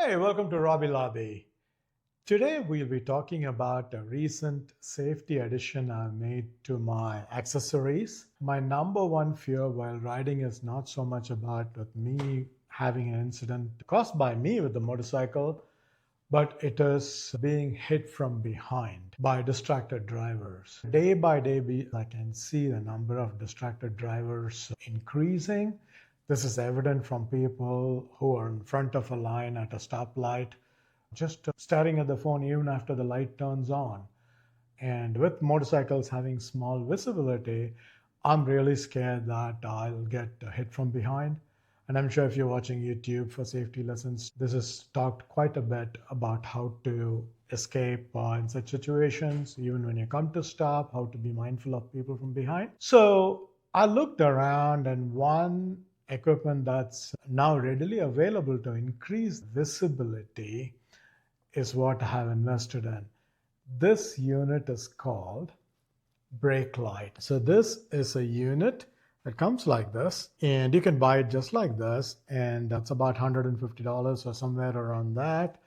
Hey, welcome to Robbie Lobby. Today we'll be talking about a recent safety addition I made to my accessories. My number one fear while riding is not so much about with me having an incident caused by me with the motorcycle, but it is being hit from behind by distracted drivers. Day by day, I can see the number of distracted drivers increasing. This is evident from people who are in front of a line at a stoplight, just staring at the phone even after the light turns on. And with motorcycles having small visibility, I'm really scared that I'll get hit from behind. And I'm sure if you're watching YouTube for safety lessons, this is talked quite a bit about how to escape in such situations, even when you come to stop, how to be mindful of people from behind. So I looked around, and one equipment that's now readily available to increase visibility is what I have invested in. This unit is called brake light. So this is a unit that comes like this, and you can buy it just like this, and that's about $150 or somewhere around that.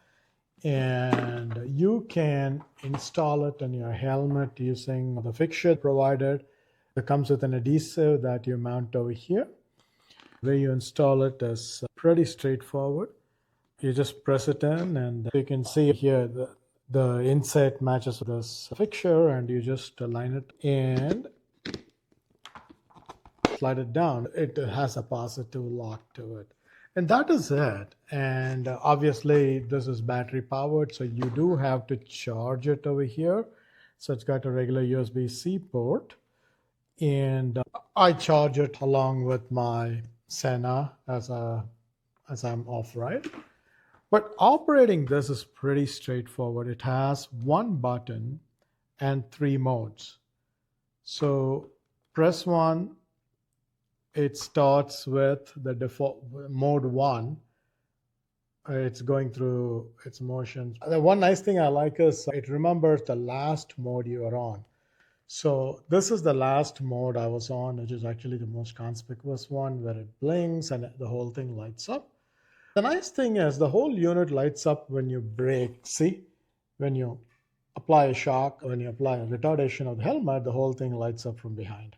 And you can install it in your helmet using the fixture provided. It comes with an adhesive that you mount over here. The way you install it is pretty straightforward. You just press it in, and you can see here the insert matches this fixture, and you just align it and slide it down. It has a positive lock to it. And that is it. And obviously this is battery powered, so you do have to charge it over here. So it's got a regular USB-C port. And I charge it along with my Senna as I'm off-ride. But operating this is pretty straightforward. It has one button and 3 modes. So press 1, it starts with the default mode 1. It's going through its motions. The one nice thing I like is it remembers the last mode you are on. So this is the last mode I was on, which is actually the most conspicuous one, where it blinks and the whole thing lights up. The nice thing is the whole unit lights up when you brake. See, when you apply a shock, when you apply a retardation of the helmet, the whole thing lights up from behind.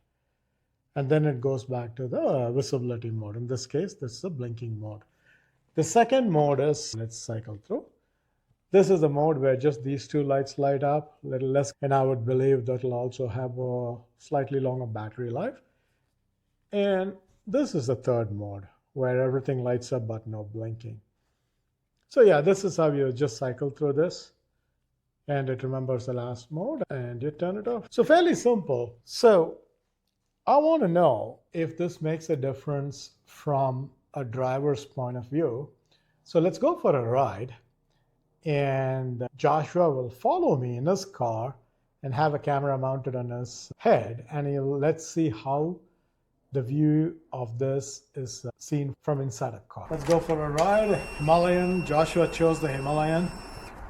And then it goes back to the visibility mode. In this case, this is the blinking mode. The second mode is, let's cycle through. This is the mode where just these 2 lights light up, a little less, and I would believe that will also have a slightly longer battery life. And this is the third mode, where everything lights up but no blinking. So yeah, this is how you just cycle through this, and it remembers the last mode, and you turn it off. So fairly simple. So I want to know if this makes a difference from a driver's point of view. So let's go for a ride, and Joshua will follow me in his car and have a camera mounted on his head, and let's see how the view of this is seen from inside a car. Let's go for a ride. Himalayan. Joshua chose the Himalayan.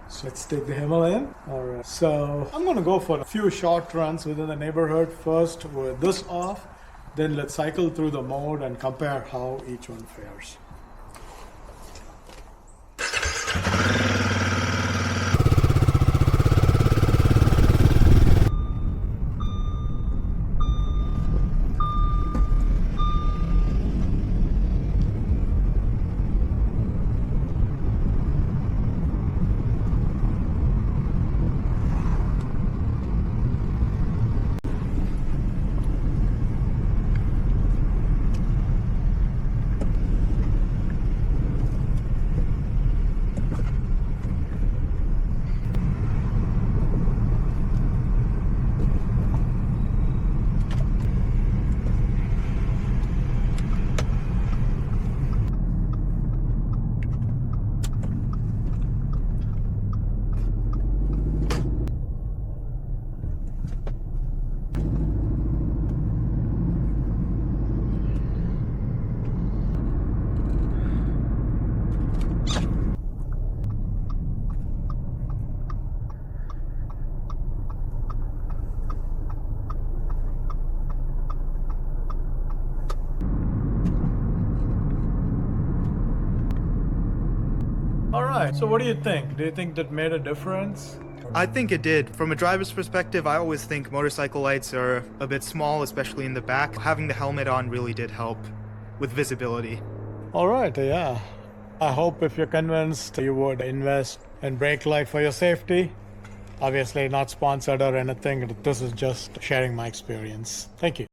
So let's take the Himalayan. All right. So I'm going to go for a few short runs within the neighborhood first with this off. Then let's cycle through the mode and compare how each one fares. right. So what do you think? Do you think that made a difference? I think it did. From a driver's perspective, I always think motorcycle lights are a bit small, especially in the back. Having the helmet on really did help with visibility. All right, yeah. I hope if you're convinced, you would invest in brake light for your safety. Obviously not sponsored or anything. This is just sharing my experience. Thank you.